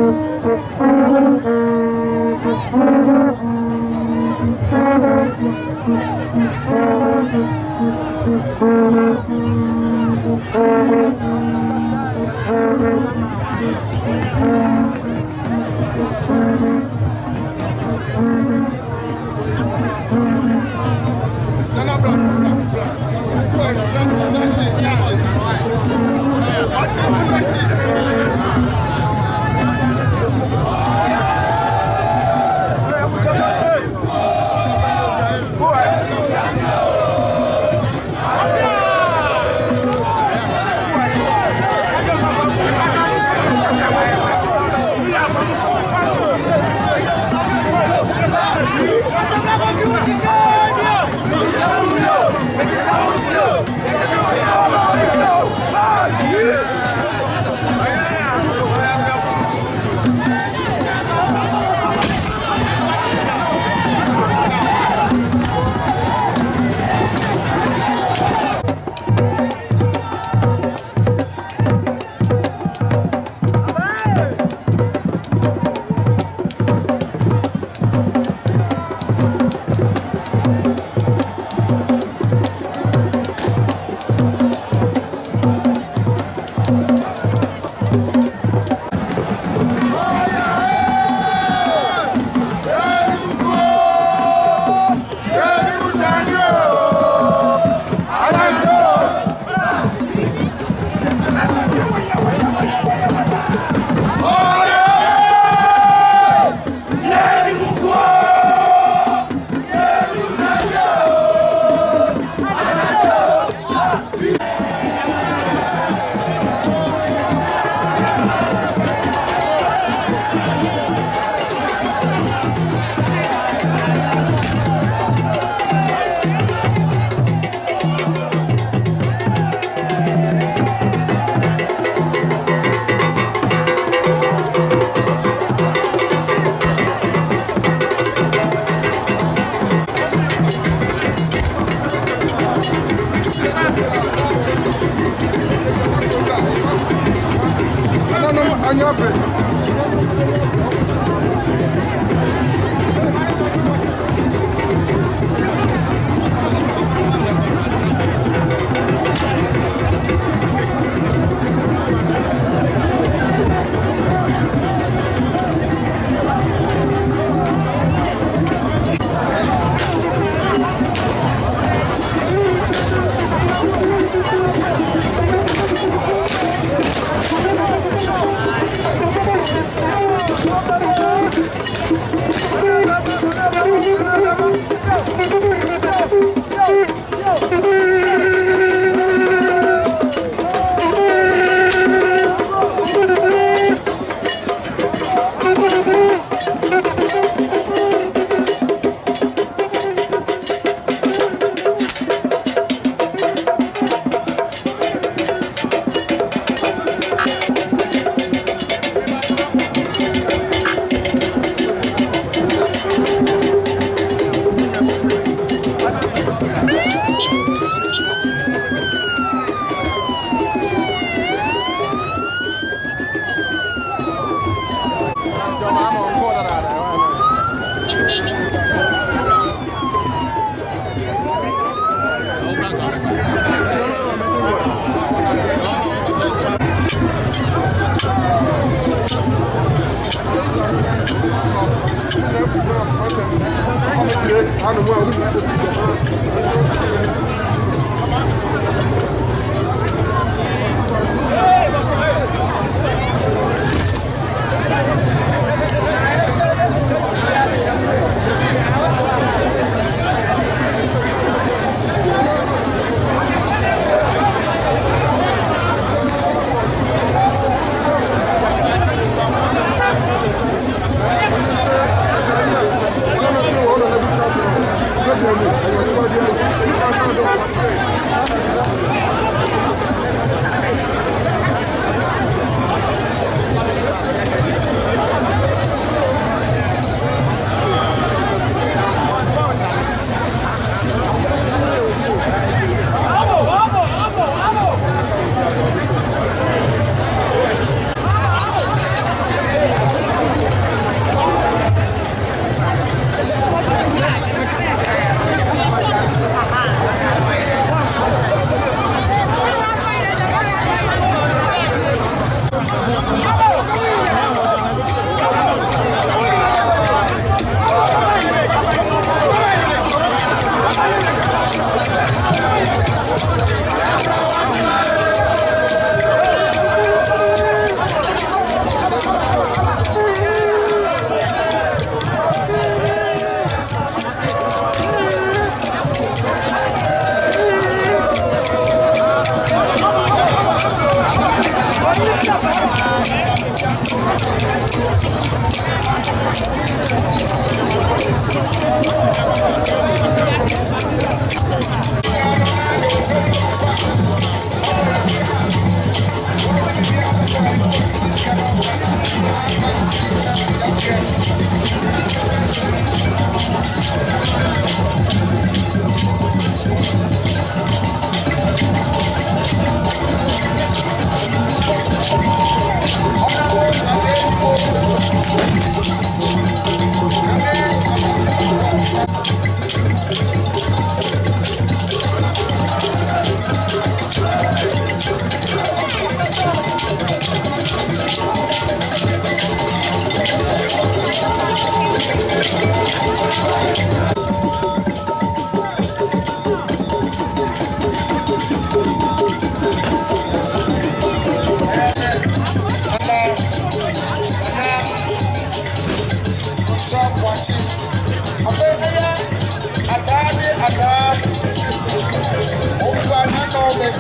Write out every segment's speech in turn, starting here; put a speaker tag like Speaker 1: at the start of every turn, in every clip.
Speaker 1: Yo!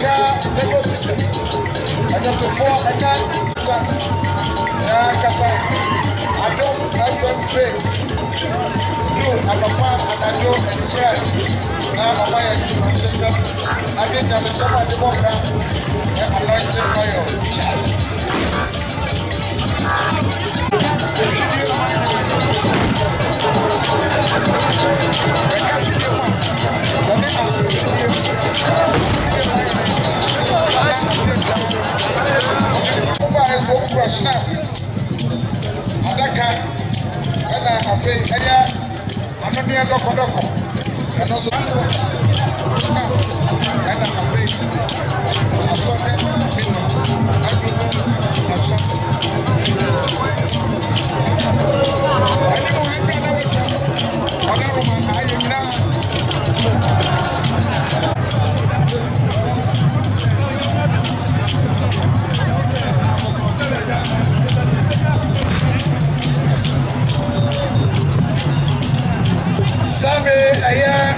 Speaker 1: Adaka Tego Sisters. And up to 4 and 9 son. Kasa. I don't have faith. You and Papa and I do and prayer. Now my sister. I didn't have some of the book and anointed oil. Snaps. Adaka and I say, I'm not near Loco and also snap and I say, I saw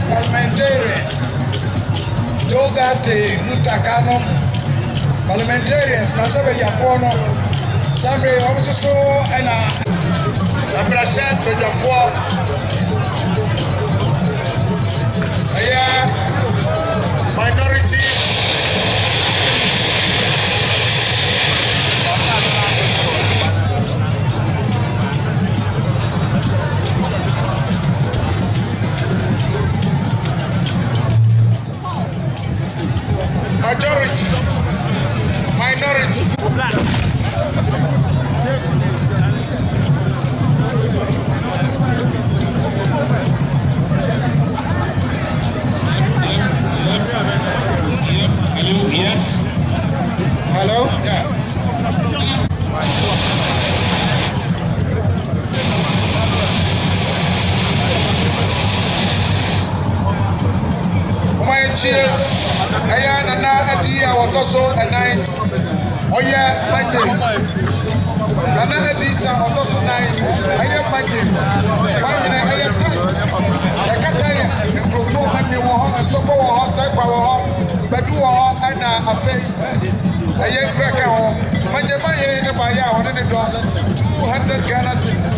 Speaker 1: parliamentarians, Togate Mutakano, parliamentarians, Nasabe Yafono, Sabre also and a Brashat Bejafo, minority. Majority, minority. Hello, yes. Hello? Yeah. Ayana na adia wotoso enai oye manje nana adisa wotoso nai aye manje manje aye tai yakataya ekroto manje wo ho nsoko wo ho sai kwa wo ho bedu wo ho ana afei aye kreka ho manje e ba ya ho ne do 200 Ghana cedis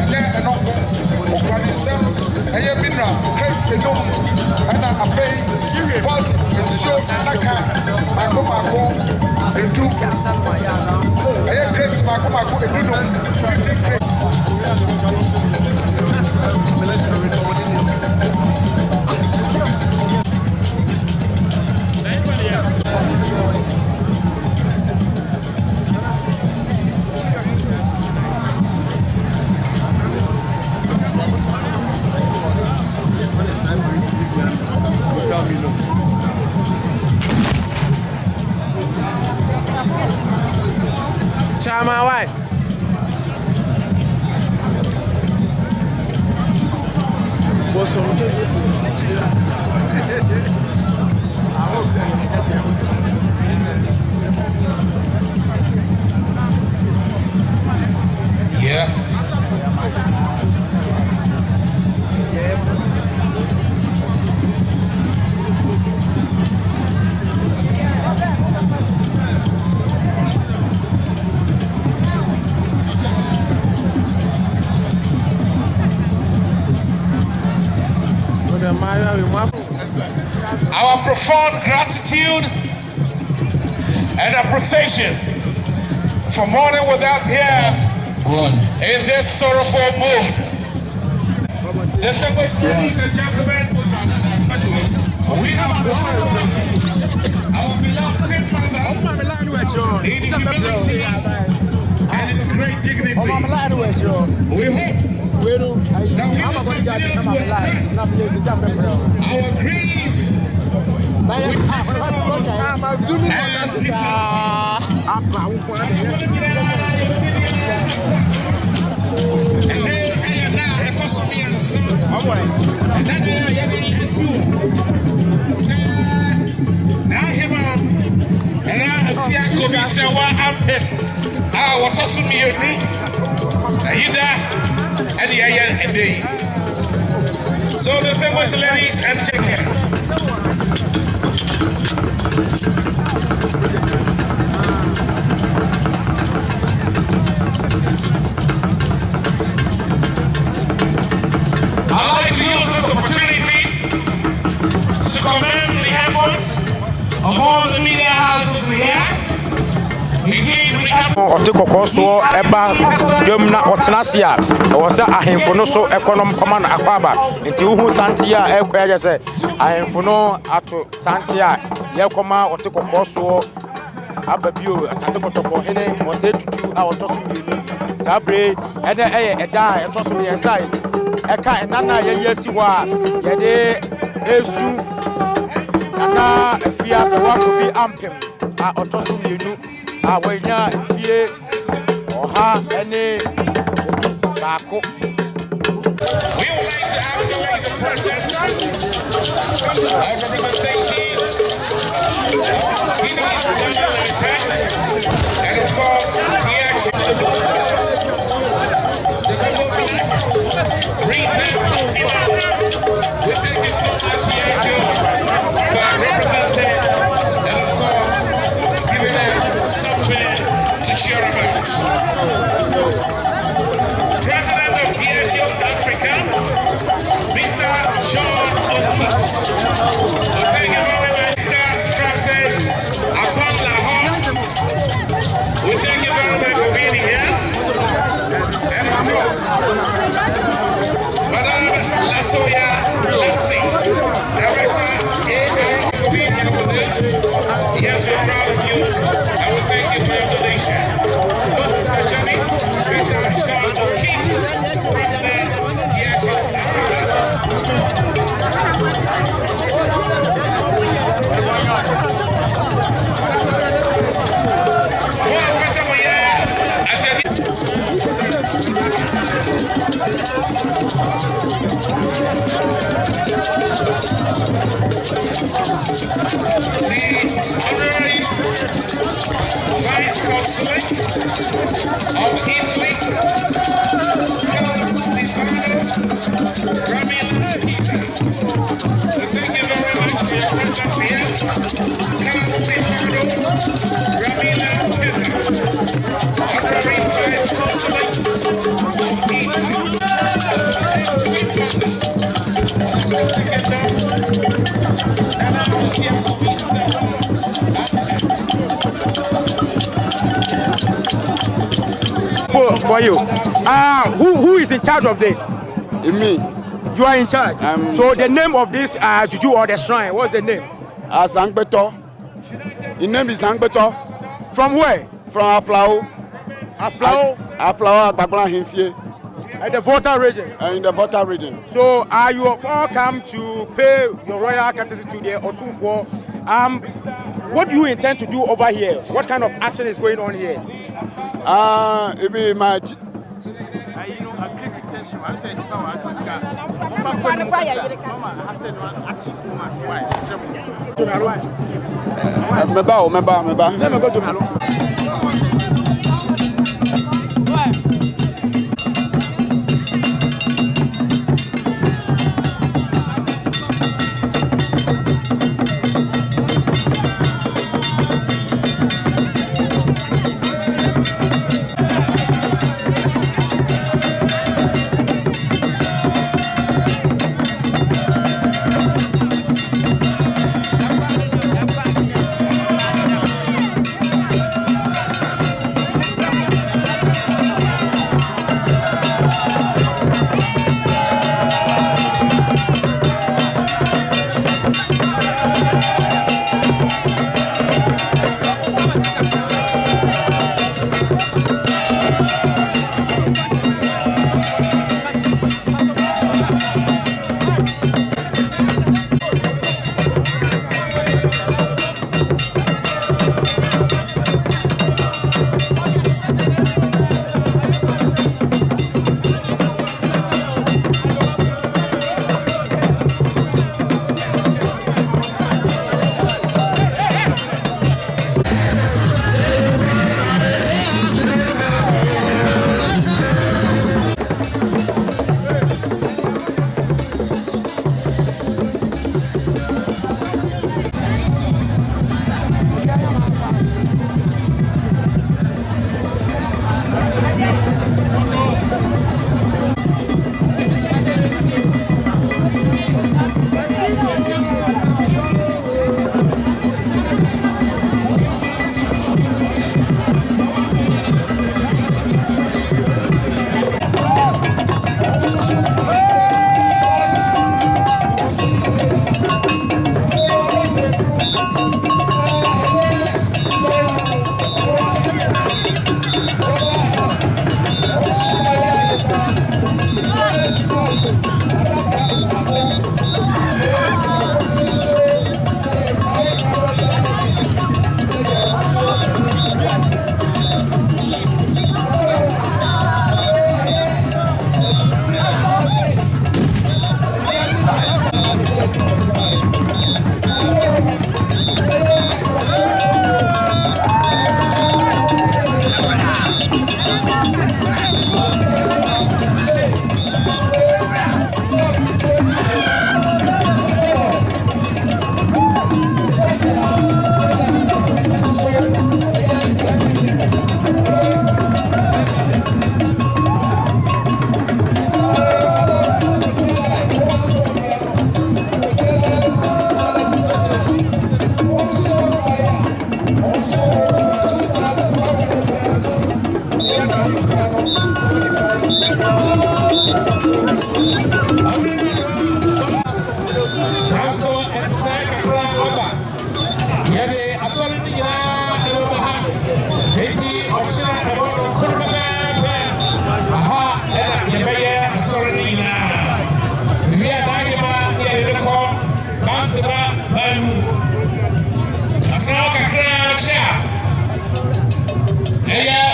Speaker 1: ene enoko okwanisa aye mineral crate edo ana afei fault show naka mako edu aye crate mako edu no 50 crate.
Speaker 2: Chama, why?
Speaker 1: Yeah. Our profound gratitude and appreciation for mourning with us here in this sorrowful mood. Distinguished ladies and gentlemen, we have our beloved grandmother in humility and in great dignity. We hope that we will continue to express our grief and so distinguished ladies and gentlemen,
Speaker 3: I'd like to use this opportunity to commend the efforts of all the media houses here. Indeed, we have
Speaker 2: ɔte kɔkɔɔ soɔ ɛba dwam na ɔtena ase a ɛwɔ sɛ ahemfo no so ɛkɔnɔm kɔma no akɔ aba nti wohu sante a ɛkɔ yɛ sɛ ahemfo no ato sante a yɛkɔma ɔte kɔkɔɔ soɔ aba bio asante kɔtɔkɔ hene ɔsɛ tutu a ɔtɔ so mmienu saa bere ɛnɛ ɛyɛ ɛda a ɛtɔ so mmiɛnsa ɛka ɛnana a yɛyi asi hɔ a yɛde esu nana afia sɛ wakɔ bi ampem a ɔtɔ so mmienu a wɔanya fie ɔha ɛne baako.
Speaker 3: We would like to acknowledge the presence of representative and of course we thank you so much, Diageo, for representing and of course giving us something to cheer about. President of Diageo Africa, Mr. John O'Keefe. Thank you very much, Mr. Francis Akpan-Lahore. We thank you very much for being here. And of course, Madam Latoya Lassie, Director AI, for being here with us. Yes, we're proud of you, and we thank you for your donation. Most especially, Mr. John O'Keefe, President of Diageo Africa. Honorary Vice Consulate of Italy, Stefano Ramila Pisa. Thank you very much for your presence here. Stefano Ramila Pisa, Honorary Vice Consulate of Italy.
Speaker 2: For you, who is in charge of this?
Speaker 4: Me.
Speaker 2: You are in charge. So the name of this juju or the shrine, what's the name?
Speaker 4: Zangbeto. His name is Zangbeto.
Speaker 2: From where?
Speaker 4: From Aflao.
Speaker 2: Aflao?
Speaker 4: Aflao, Bagbala Himfie.
Speaker 2: In the Volta region?
Speaker 4: In the Volta region.
Speaker 2: So you have all come to pay your royal courtesy to the Otunfo. What do you intend to do over here? What kind of action is going on here?
Speaker 4: It be my...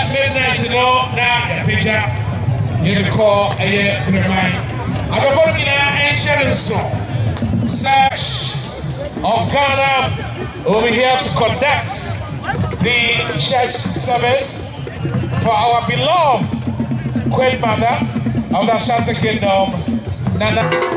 Speaker 3: Midnight no na picture you call a remind. I don't want to insurance Sash of Ghana over here to conduct the church service for our beloved Queen Mother of the Ashanti Kingdom, Nana.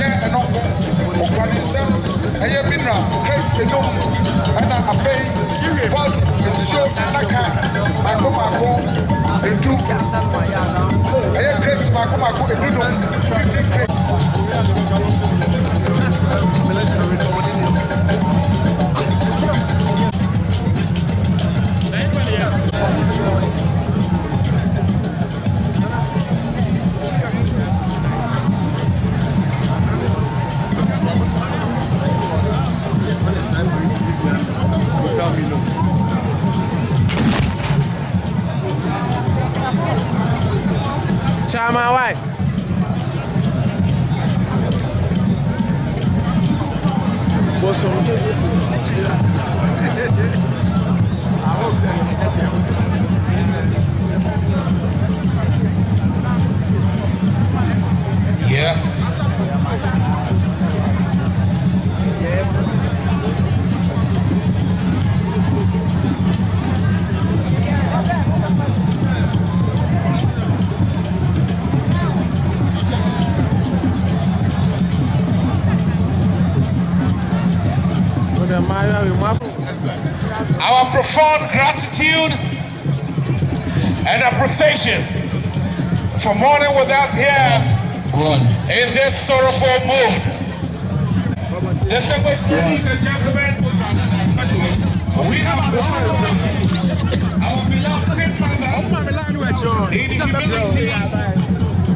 Speaker 1: ɛnyɛ ɛnɔko ɔkwane nsɛm ɛyɛ mineral crate enum ɛna afei vault nsuo adaka maako edu ɛyɛ crate maako edu no 50 crate.
Speaker 5: Chama, why?
Speaker 1: Yeah.
Speaker 3: Our profound gratitude and appreciation for mourning with us here in this sorrowful move. Distinguished ladies and gentlemen, we have our beloved grandmother in humility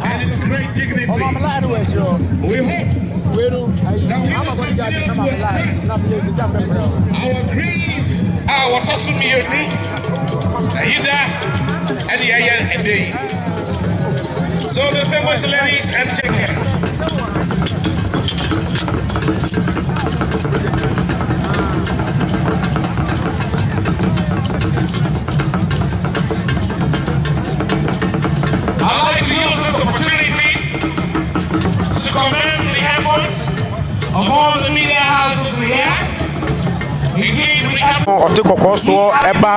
Speaker 3: and in great dignity. We hope that we will continue to express our grief, our testimony, and the day. So, distinguished ladies and gentlemen, I'd like to use this opportunity to commend the efforts of all the media houses here. Indeed, we have
Speaker 2: ɔte kɔkɔɔ soɔ ɛba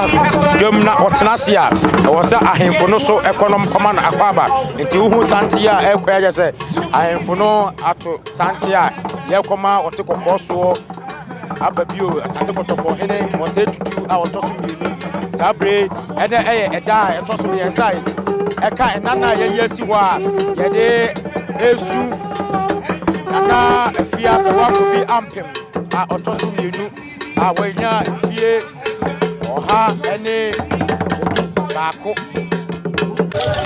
Speaker 2: dwam na ɔtena ase a ɛwɔ sɛ ahemfo no so ɛkɔnɔm kɔma no akɔ aba nti wohu sante a ɛkɔ agye sɛ ahemfo no ato sante a yɛkɔma ɔte kɔkɔɔ soɔ aba bio asante kɔtɔkɔ hene ɔsɛ tutu a ɔtɔ so mmienu saa bere ɛnɛ ɛyɛ ɛda a ɛtɔ so mmiɛnsa ɛka ɛnana a yɛyi asi hɔ a yɛde esu nana afia sɛ wakɔ bi ampem a ɔtɔ so mmienu a wɔanya fie ɔha ɛne baako.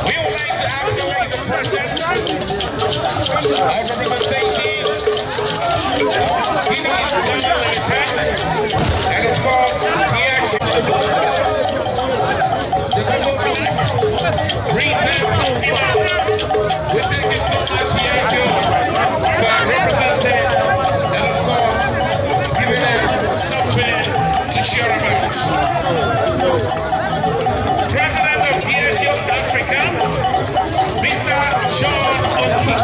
Speaker 3: We would like to acknowledge the presence of representative and of course the action. We thank you so much, Diageo, for representing and of course giving us something to cheer about. President of Diageo Africa, Mr. John O'Keefe.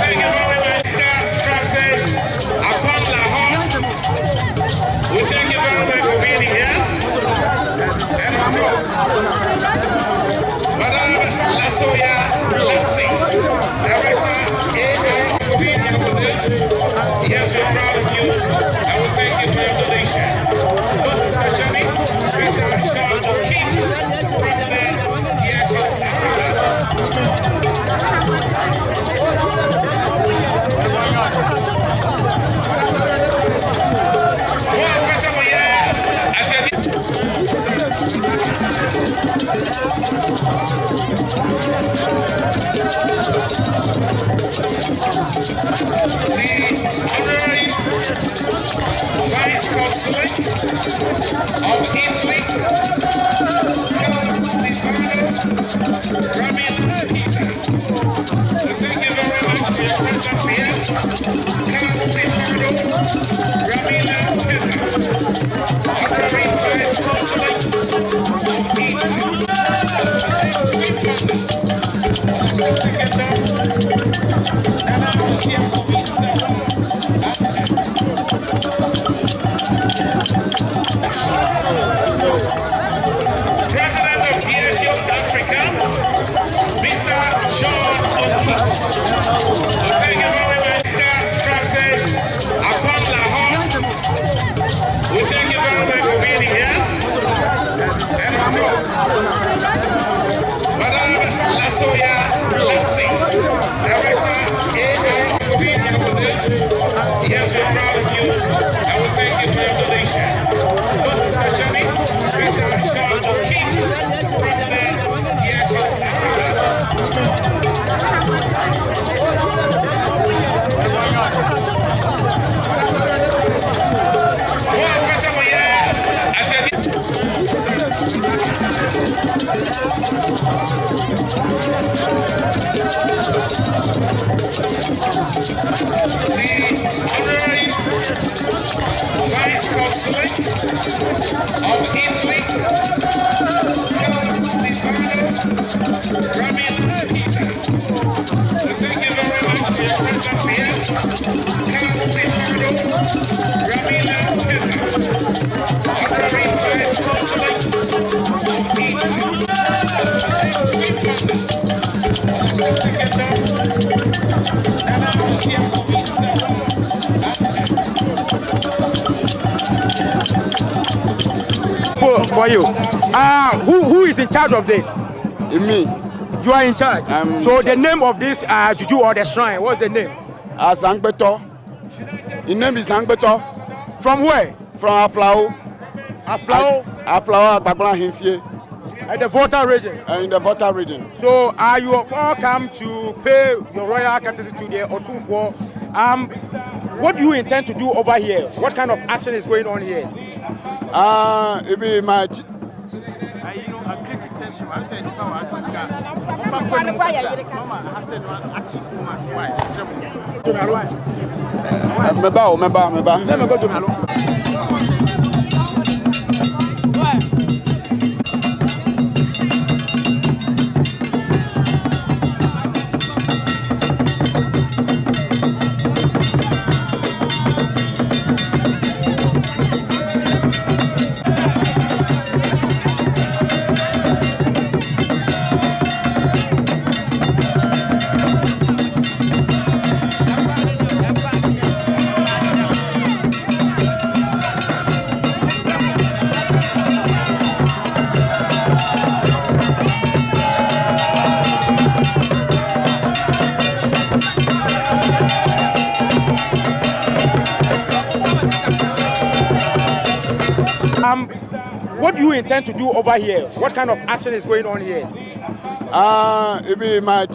Speaker 3: Thank you very much, Mr. Francis Akpan Lahore. We thank you very much for being here. And of course, Madam Latoya Blessing, Director, for being here with us. Yes, we're proud of you, and we thank you for your donation. Most especially, Mr. John O'Keefe, President of Diageo Africa. Honorary Vice Consulate of Italy, Stefano Ramila Pisa. So thank you very much for your presence here. Stefano Ramila Pisa, Honorary Vice Consulate of Italy. President of Diageo Africa, Mr. John O'Keefe. Thank you very much. Lassie, Director, AR, for being here with us. Yes, we're proud of you, and we thank you for your donation. Most especially, Mr. Sean O'Keefe, President, Yacho Africa. Honorary Vice Consulate of Italy, Carlo Stefano Ramila Pita. So thank you very much for your presence here. Carlo Stefano Ramila Pita, Honorary Vice Consulate of Italy.
Speaker 2: For you. Who is in charge of this?
Speaker 4: Me.
Speaker 2: You are in charge. So the name of this juju or the shrine, what's the name?
Speaker 4: Zangbeto. His name is Zangbeto.
Speaker 2: From where?
Speaker 4: From Aflao.
Speaker 2: Aflao?
Speaker 4: Aflao Agbagban Himfie.
Speaker 2: At the Volta region?
Speaker 4: In the Volta region.
Speaker 2: So are you all come to pay your royal courtesy to the Otunfo? What do you intend to do over here? What kind of action is going on here?
Speaker 4: It be my...
Speaker 2: What do you intend to do over here? What kind of action is going on here?
Speaker 4: It be my...